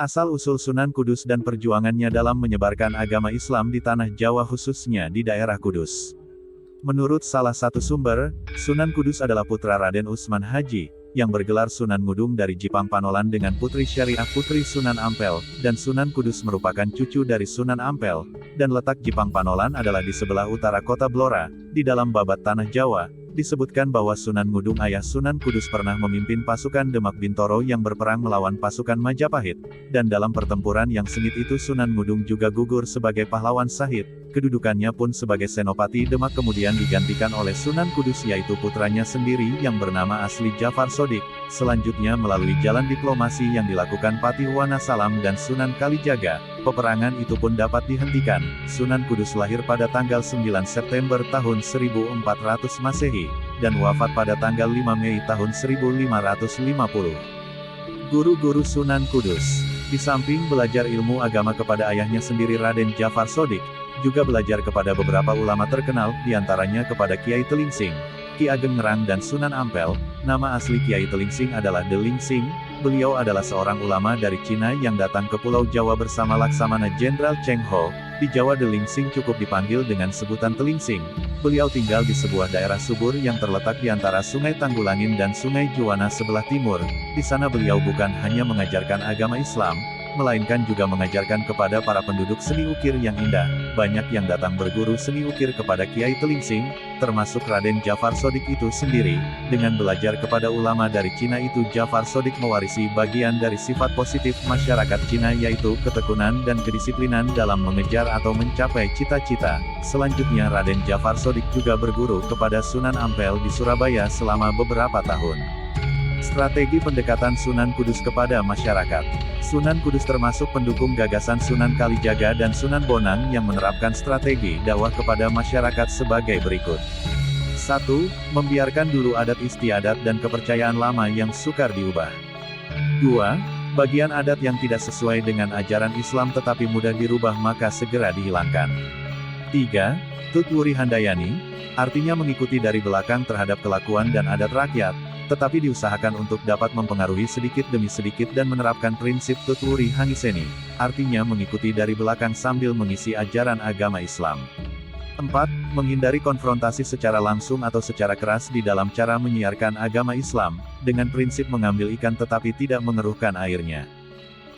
Asal-usul Sunan Kudus dan perjuangannya dalam menyebarkan agama Islam di tanah Jawa khususnya di daerah Kudus. Menurut salah satu sumber, Sunan Kudus adalah putra Raden Utsman Haji, yang bergelar Sunan Ngudung dari Jipang Panolan dengan putri Syariah putri Sunan Ampel, dan Sunan Kudus merupakan cucu dari Sunan Ampel, dan letak Jipang Panolan adalah di sebelah utara kota Blora, di dalam babat tanah Jawa. Disebutkan bahwa Sunan Ngudung ayah Sunan Kudus pernah memimpin pasukan Demak Bintoro yang berperang melawan pasukan Majapahit, dan dalam pertempuran yang sengit itu Sunan Ngudung juga gugur sebagai pahlawan Sahid. Kedudukannya pun sebagai Senopati Demak kemudian digantikan oleh Sunan Kudus yaitu putranya sendiri yang bernama asli Jafar Sodik. Selanjutnya melalui jalan diplomasi yang dilakukan Patih Wanasalam dan Sunan Kalijaga, peperangan itu pun dapat dihentikan. Sunan Kudus lahir pada tanggal 9 September tahun 1400 Masehi, dan wafat pada tanggal 5 Mei tahun 1550. Guru-guru Sunan Kudus, di samping belajar ilmu agama kepada ayahnya sendiri Raden Jafar Sodik, juga belajar kepada beberapa ulama terkenal, diantaranya kepada Kiai Telingsing, Ki Ageng Ngerang dan Sunan Ampel. Nama asli Kiai Telingsing adalah Delingsing. Beliau adalah seorang ulama dari Cina yang datang ke Pulau Jawa bersama Laksamana Jenderal Cheng Ho. Di Jawa Delingsing cukup dipanggil dengan sebutan Telingsing. Beliau tinggal di sebuah daerah subur yang terletak di antara Sungai Tanggulangin dan Sungai Juwana sebelah timur. Di sana beliau bukan hanya mengajarkan agama Islam, melainkan juga mengajarkan kepada para penduduk seni ukir yang indah. Banyak yang datang berguru seni ukir kepada Kiai Telingsing, termasuk Raden Jafar Sodik itu sendiri. Dengan belajar kepada ulama dari Cina itu Jafar Sodik mewarisi bagian dari sifat positif masyarakat Cina yaitu ketekunan dan kedisiplinan dalam mengejar atau mencapai cita-cita. Selanjutnya Raden Jafar Sodik juga berguru kepada Sunan Ampel di Surabaya selama beberapa tahun. Strategi pendekatan Sunan Kudus kepada masyarakat. Sunan Kudus termasuk pendukung gagasan Sunan Kalijaga dan Sunan Bonang yang menerapkan strategi dakwah kepada masyarakat sebagai berikut. 1. Membiarkan dulu adat istiadat dan kepercayaan lama yang sukar diubah. 2. Bagian adat yang tidak sesuai dengan ajaran Islam tetapi mudah dirubah maka segera dihilangkan. 3. Tutwuri Handayani, artinya mengikuti dari belakang terhadap kelakuan dan adat rakyat, tetapi diusahakan untuk dapat mempengaruhi sedikit demi sedikit dan menerapkan prinsip Tutwuri Hangiseni, artinya mengikuti dari belakang sambil mengisi ajaran agama Islam. 4. Menghindari konfrontasi secara langsung atau secara keras di dalam cara menyiarkan agama Islam, dengan prinsip mengambil ikan tetapi tidak mengeruhkan airnya.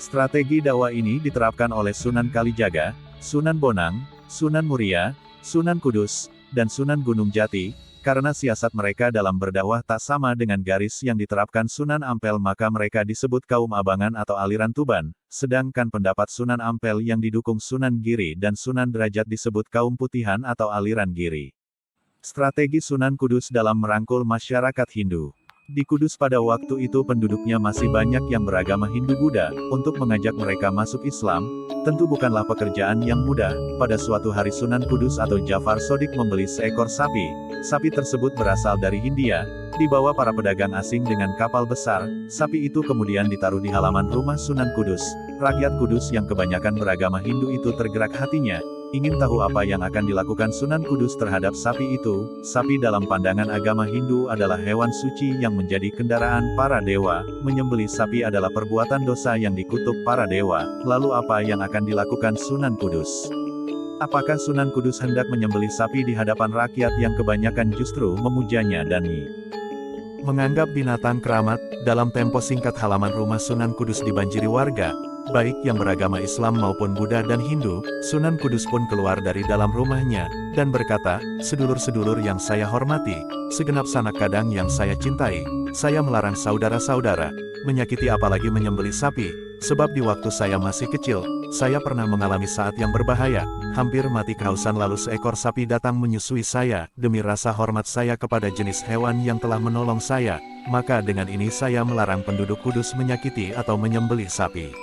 Strategi dakwah ini diterapkan oleh Sunan Kalijaga, Sunan Bonang, Sunan Muria, Sunan Kudus, dan Sunan Gunung Jati. Karena siasat mereka dalam berdakwah tak sama dengan garis yang diterapkan Sunan Ampel maka mereka disebut kaum abangan atau aliran Tuban, sedangkan pendapat Sunan Ampel yang didukung Sunan Giri dan Sunan Derajat disebut kaum putihan atau aliran Giri. Strategi Sunan Kudus dalam merangkul masyarakat Hindu. Di Kudus pada waktu itu penduduknya masih banyak yang beragama Hindu-Buddha. Untuk mengajak mereka masuk Islam, tentu bukanlah pekerjaan yang mudah. Pada suatu hari Sunan Kudus atau Jafar Sodik membeli seekor sapi. Sapi tersebut berasal dari Hindia, dibawa para pedagang asing dengan kapal besar. Sapi itu kemudian ditaruh di halaman rumah Sunan Kudus. Rakyat Kudus yang kebanyakan beragama Hindu itu tergerak hatinya, ingin tahu apa yang akan dilakukan Sunan Kudus terhadap sapi itu. Sapi dalam pandangan agama Hindu adalah hewan suci yang menjadi kendaraan para dewa. Menyembelih sapi adalah perbuatan dosa yang dikutuk para dewa. Lalu apa yang akan dilakukan Sunan Kudus? Apakah Sunan Kudus hendak menyembelih sapi di hadapan rakyat yang kebanyakan justru memujanya dan menganggap binatang keramat? Dalam tempo singkat halaman rumah Sunan Kudus dibanjiri warga, baik yang beragama Islam maupun Buddha dan Hindu. Sunan Kudus pun keluar dari dalam rumahnya, dan berkata, "Sedulur-sedulur yang saya hormati, segenap sanak kadang yang saya cintai, saya melarang saudara-saudara menyakiti apalagi menyembelih sapi, sebab di waktu saya masih kecil, saya pernah mengalami saat yang berbahaya, hampir mati kehausan lalu seekor sapi datang menyusui saya. Demi rasa hormat saya kepada jenis hewan yang telah menolong saya, maka dengan ini saya melarang penduduk Kudus menyakiti atau menyembelih sapi."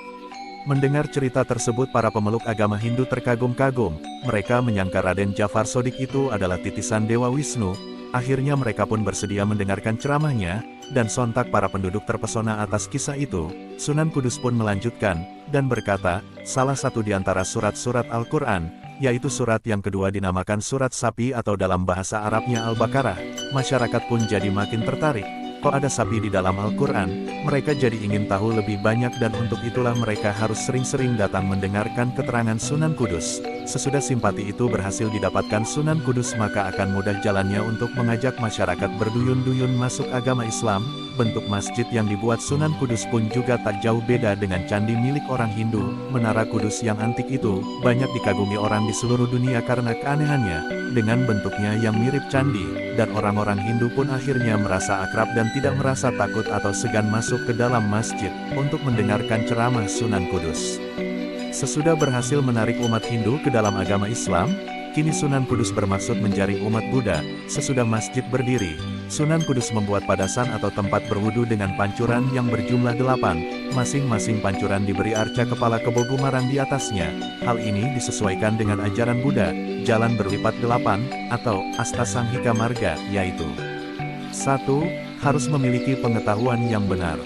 Mendengar cerita tersebut para pemeluk agama Hindu terkagum-kagum. Mereka menyangka Raden Jafar Sodik itu adalah titisan Dewa Wisnu. Akhirnya mereka pun bersedia mendengarkan ceramahnya, dan sontak para penduduk terpesona atas kisah itu. Sunan Kudus pun melanjutkan, dan berkata, salah satu di antara surat-surat Al-Quran, yaitu surat yang kedua dinamakan surat sapi atau dalam bahasa Arabnya Al-Baqarah. Masyarakat pun jadi makin tertarik. Kok ada sapi di dalam Al-Quran? Mereka jadi ingin tahu lebih banyak dan untuk itulah mereka harus sering-sering datang mendengarkan keterangan Sunan Kudus. Sesudah simpati itu berhasil didapatkan Sunan Kudus maka akan mudah jalannya untuk mengajak masyarakat berduyun-duyun masuk agama Islam. Bentuk masjid yang dibuat Sunan Kudus pun juga tak jauh beda dengan candi milik orang Hindu. Menara Kudus yang antik itu, banyak dikagumi orang di seluruh dunia karena keanehannya, dengan bentuknya yang mirip candi, dan orang-orang Hindu pun akhirnya merasa akrab dan tidak merasa takut atau segan masuk ke dalam masjid, untuk mendengarkan ceramah Sunan Kudus. Sesudah berhasil menarik umat Hindu ke dalam agama Islam, kini Sunan Kudus bermaksud menjaring umat Buddha. Sesudah masjid berdiri, Sunan Kudus membuat padasan atau tempat berwudu dengan pancuran yang berjumlah 8, masing-masing pancuran diberi arca kepala kebo gumarang di atasnya. Hal ini disesuaikan dengan ajaran Buddha, jalan berlipat 8, atau Astasanghika Marga, yaitu 1. Harus memiliki pengetahuan yang benar.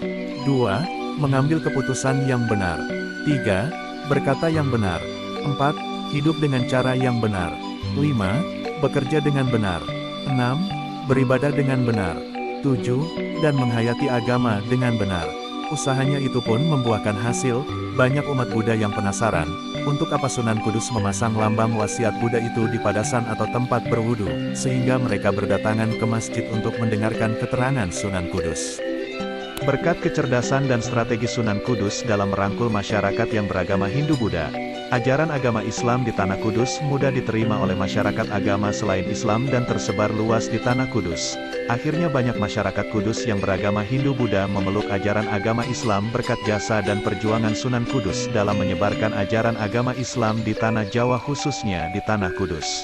2. Mengambil keputusan yang benar. 3. Berkata yang benar. 4. Hidup dengan cara yang benar. 5. Bekerja dengan benar. 6. Beribadah dengan benar. 7. Dan menghayati agama dengan benar. Usahanya itu pun membuahkan hasil. Banyak umat Buddha yang penasaran, untuk apa Sunan Kudus memasang lambang wasiat Buddha itu di padasan atau tempat berwudu, sehingga mereka berdatangan ke masjid untuk mendengarkan keterangan Sunan Kudus. Berkat kecerdasan dan strategi Sunan Kudus dalam merangkul masyarakat yang beragama Hindu-Buddha, ajaran agama Islam di Tanah Kudus mudah diterima oleh masyarakat agama selain Islam dan tersebar luas di Tanah Kudus. Akhirnya banyak masyarakat Kudus yang beragama Hindu-Buddha memeluk ajaran agama Islam berkat jasa dan perjuangan Sunan Kudus dalam menyebarkan ajaran agama Islam di Tanah Jawa khususnya di Tanah Kudus.